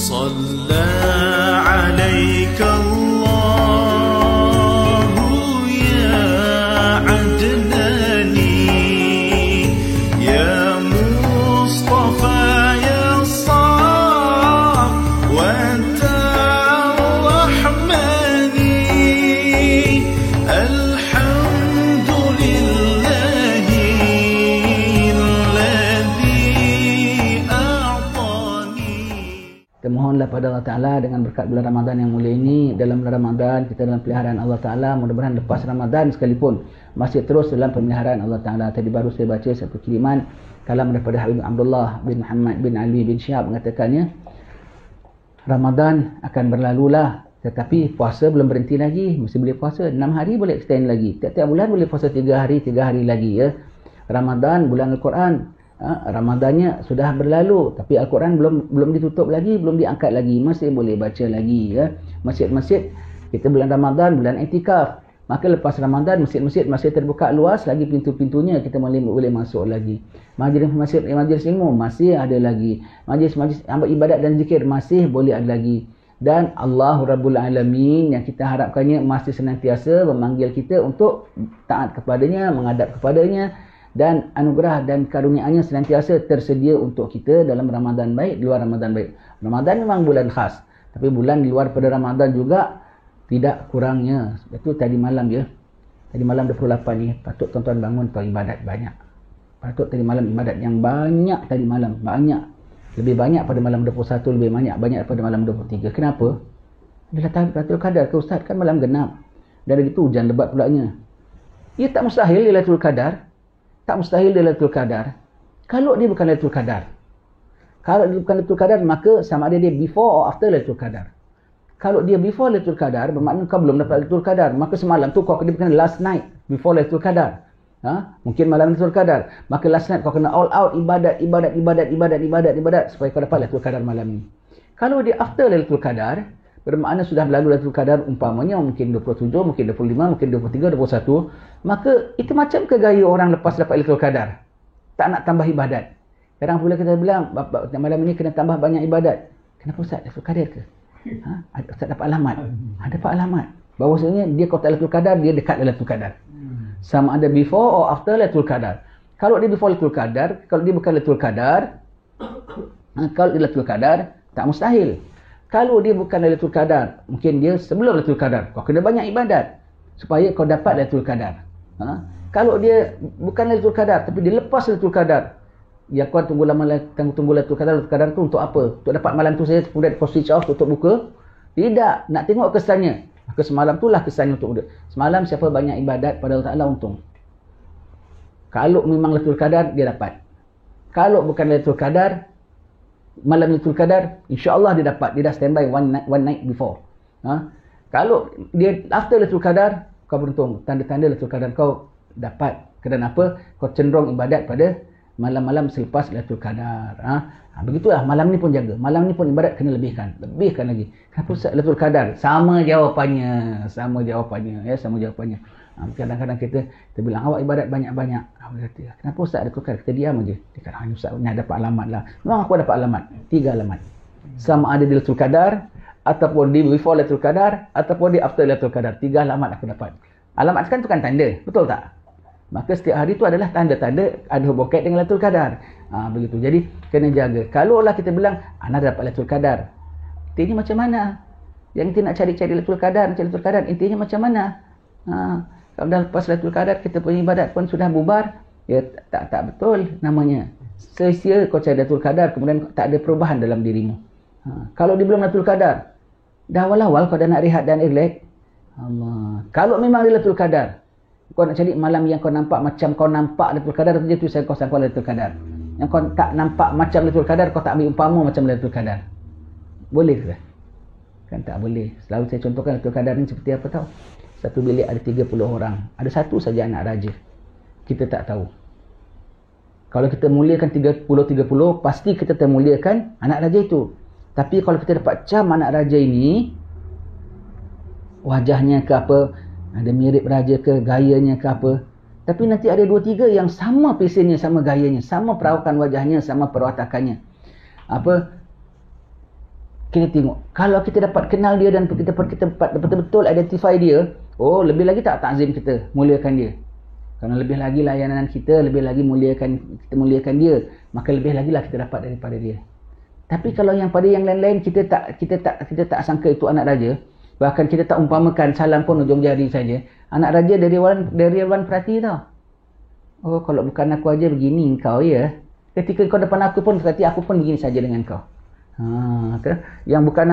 صلى عليك الله يا عدناني يا مصطفى يا صافوة الرحمن الحمد لله الذي أعطاني. Kita mohonlah pada Allah Ta'ala dengan berkat bulan Ramadan yang mulia ini. Dalam bulan Ramadan kita dalam peliharaan Allah Ta'ala. Mudah-mudahan lepas Ramadan sekalipun masih terus dalam pemeliharaan Allah Ta'ala. Tadi baru saya baca satu kiriman kalam daripada Habib Abdullah bin Muhammad bin Ali bin Syihab, mengatakannya, Ramadan akan berlalulah, tetapi puasa belum berhenti lagi. Mesti boleh puasa 6 hari, boleh extend lagi. Tiap-tiap bulan boleh puasa 3 hari lagi ya. Ramadan bulan Al-Quran. Ramadannya sudah berlalu, tapi Al-Quran belum ditutup lagi, belum diangkat lagi, masih boleh baca lagi ya. Masjid-masjid kita bulan Ramadan, bulan iktikaf, maka lepas Ramadan masjid-masjid masih terbuka luas lagi pintu-pintunya, kita boleh masuk lagi. Majlis ilmu masih ada lagi, majlis ibadat dan zikir masih boleh ada lagi. Dan Allah Rabbul Alamin yang kita harapkannya masih senantiasa memanggil kita untuk taat kepadanya, menghadap kepadanya, dan anugerah dan karunia-Nya senantiasa tersedia untuk kita dalam Ramadan baik, di luar Ramadan baik. Ramadan memang bulan khas, tapi bulan di luar pada Ramadan juga tidak kurangnya. Itu tadi malam ya. Tadi malam 28 ni, patut tuan-tuan bangun untuk ibadat banyak. Patut tadi malam ibadat yang banyak tadi malam, banyak. Lebih banyak pada malam 21, lebih banyak pada malam 23. Kenapa? Adalah Lailatul Qadar ke Ustaz, kan malam genap. Dan begitu hujan lebat pulanya. Ia tak mustahil Lailatul Qadar. Tak mustahil dia Lailatul Qadar. Kalau dia bukan Lailatul Qadar. Kalau dia bukan Lailatul Qadar, maka sama ada dia before or after Lailatul Qadar. Kalau dia before Lailatul Qadar, bermakna kau belum dapat Lailatul Qadar. Maka semalam tu kau kena last night before Lailatul Qadar. Mungkin malam Lailatul Qadar. Maka last night kau kena all out ibadat supaya kau dapat Lailatul Qadar malam ni. Kalau dia after Lailatul Qadar, bermakna sudah berlalu Lailatul Qadar, umpamanya mungkin 27, mungkin 25, mungkin 23, 21. Maka itu macam ke gaya orang lepas dapat Lailatul Qadar, tak nak tambah ibadat. Sekarang pula kita bilang, malam ini kena tambah banyak ibadat. Kenapa Ustaz? Lailatul Qadar ke? Ustaz dapat alamat. Dapat alamat. Bahawasanya dia kalau tak Lailatul Qadar, dia dekat Lailatul Qadar. Sama ada before or after Lailatul Qadar. Kalau dia before Lailatul Qadar, kalau dia bukan Lailatul Qadar, kalau dia Lailatul Qadar, tak mustahil. Kalau dia bukan Lailatul Qadar, mungkin dia sebelum Lailatul Qadar, kau kena banyak ibadat supaya kau dapat Lailatul Qadar. Kalau dia bukan Lailatul Qadar, tapi dia lepas Lailatul Qadar, ya kau tunggu Lailatul Qadar. Lailatul Qadar tu untuk apa? Untuk dapat malam tu saja, kemudian kau switch off, tutup buka? Tidak, nak tengok kesannya. Maka semalam itulah kesannya untuk semalam siapa banyak ibadat pada Allah Ta'ala untung. Kalau memang Lailatul Qadar, dia dapat. Kalau bukan Lailatul Qadar, malam Lailatul Qadar, insya-Allah dia dapat. Dia dah standby one night before. Kalau dia after Lailatul Qadar, kau beruntung. Tanda-tanda Lailatul Qadar kau dapat. Kerana apa? Kau cenderung ibadat pada malam-malam selepas Lailatul Qadar. Begitulah, malam ni pun jaga. Malam ni pun ibadat kena lebihkan. Lebihkan lagi. Kenapa Lailatul Qadar? Sama jawapannya. Ya, sama jawapannya. Kadang-kadang kita bilang, awak ibadat banyak-banyak. Kenapa Ustaz Lailatul Qadar? Kita diam aja. Dia kata, Ustaz ni dapat alamat lah. Memang aku dapat alamat. 3 alamat. Sama ada di Lailatul Qadar, ataupun di before Lailatul Qadar, ataupun di after Lailatul Qadar. 3 alamat aku dapat. Alamat kan tu kan tanda. Betul tak? Maka setiap hari tu adalah tanda-tanda ada hubungan dengan Lailatul Qadar. Begitu. Jadi kena jaga. Kalau lah kita bilang anak dapat Lailatul Qadar, intinya macam mana? Yang kita nak cari-cari Lailatul Qadar, intinya macam mana? Kalau dah lepas Lailatul Qadar kita punya ibadat pun sudah bubar, ya tak betul namanya. Sia-sia kau cari Lailatul Qadar kemudian tak ada perubahan dalam dirimu. Kalau dia belum Lailatul Qadar, dah awal-awal kau dah nak rehat dan relax. Allah. Kalau memang Lailatul Qadar, kau nak cari malam yang kau nampak macam kau nampak Lailatul Qadar, tu saya kau sangka Lailatul Qadar. Yang kau tak nampak macam Lailatul Qadar, kau tak ambil umpama macam Lailatul Qadar. Boleh ke? Kan tak boleh. Selalu saya contohkan Lailatul Qadar ni seperti apa tahu? Satu bilik ada 30 orang. Ada satu saja anak raja. Kita tak tahu. Kalau kita muliakan 30, pasti kita termuliakan anak raja itu. Tapi kalau kita dapat cam anak raja ini, wajahnya ke apa, ada mirip raja ke, gayanya ke apa, tapi nanti ada 2-3 yang sama pesennya, sama gayanya, sama perawakan wajahnya, sama perwatakannya. kita tengok. Kalau kita dapat kenal dia dan kita dapat betul-betul identify dia, oh lebih lagi tak takzim kita, muliakan dia. Kerana lebih lagi layanan kita, lebih lagi kita muliakan dia, maka lebih lagi lah kita dapat daripada dia. Tapi kalau yang pada yang lain-lain kita tak sangka itu anak raja, bahkan kita tak umpamakan salam pun ujung jari saja. Anak raja dari Wan Perati tau. Oh kalau bukan aku aja begini kau ya. Ketika kau depan aku pun berarti aku pun begini saja dengan kau. Yang bukan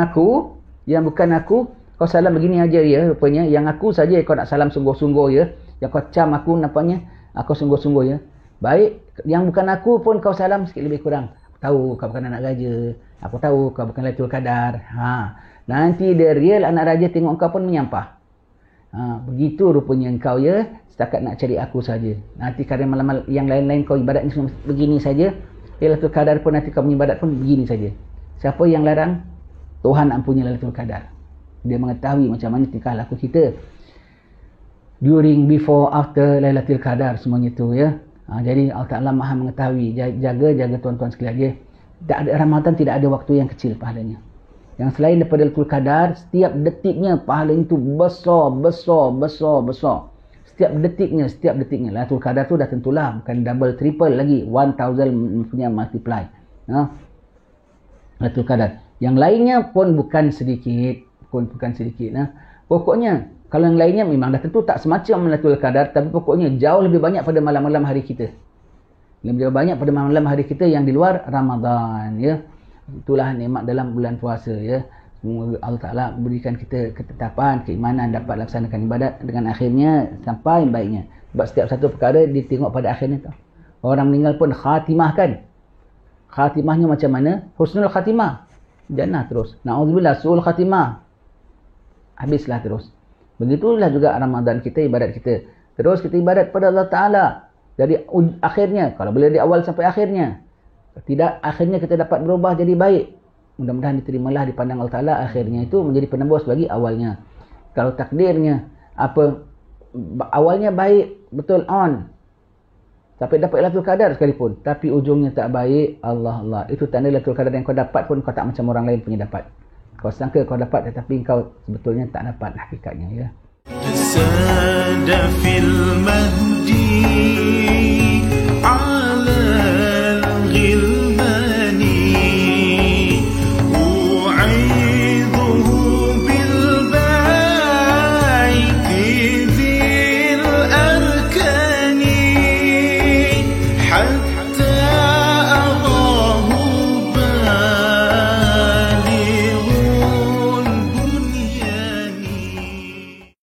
aku, kau salam begini aja ya rupanya. Yang aku saja kau nak salam sungguh-sungguh ya. Yang kau cam aku nampaknya aku sungguh-sungguh ya. Baik, yang bukan aku pun kau salam sikit lebih kurang. Tahu kau bukan anak raja, aku tahu kau bukan Lailatul Qadar. Nanti the real anak raja tengok kau pun menyampah. Begitu rupanya engkau ya, setakat nak cari aku saja. Nanti kadang malam yang lain-lain kau ibadat ni begini saja. Lailatul Qadar pun nanti kau ibadat pun begini saja. Siapa yang larang? Tuhan ampunya Lailatul Qadar. Dia mengetahui macam mana tingkah laku kita during, before, after Lailatul Qadar semuanya tu ya. Jadi Allah Ta'ala maha mengetahui. Jaga tuan-tuan sekalian. Ramadan tidak ada waktu yang kecil pahalanya. Yang selain daripada Lailatul Qadar, setiap detiknya pahala itu besar. Setiap detiknya. Lailatul Qadar tu dah tentulah bukan double, triple lagi. 1000 punya multiply. Lailatul Qadar. Yang lainnya pun bukan sedikit. Pokoknya kalau yang lainnya memang dah tentu tak semacam Lailatul Qadar, tapi pokoknya jauh lebih banyak pada malam-malam hari kita. Lebih banyak pada malam-malam hari kita yang di luar Ramadan ya. Itulah nikmat dalam bulan puasa ya. Semoga Allah Ta'ala berikan kita ketetapan, keimanan dapat laksanakan ibadat dengan akhirnya sampai baiknya. Sebab setiap satu perkara ditengok pada akhirnya tau. Orang meninggal pun khatimah kan. Khatimahnya macam mana? Husnul khatimah. Jannah terus. Na'udzubillah su'ul khatimah. Habislah terus. Begitulah juga Ramadan kita, ibadat kita. Terus kita ibadat pada Allah Ta'ala. Dari akhirnya, kalau boleh dari awal sampai akhirnya. Tidak, akhirnya kita dapat berubah jadi baik. Mudah-mudahan diterimalah dipandang Allah Ta'ala. Akhirnya itu menjadi penembus bagi awalnya. Kalau takdirnya, awalnya baik, betul on. Sampai dapat Lailatul Qadar sekalipun. Tapi ujungnya tak baik, Allah. Itu tanda Lailatul Qadar yang kau dapat pun kau tak macam orang lain punya dapat. Kau sangka kau dapat tetapi kau sebetulnya tak dapat hakikatnya ya. تساد في المهدي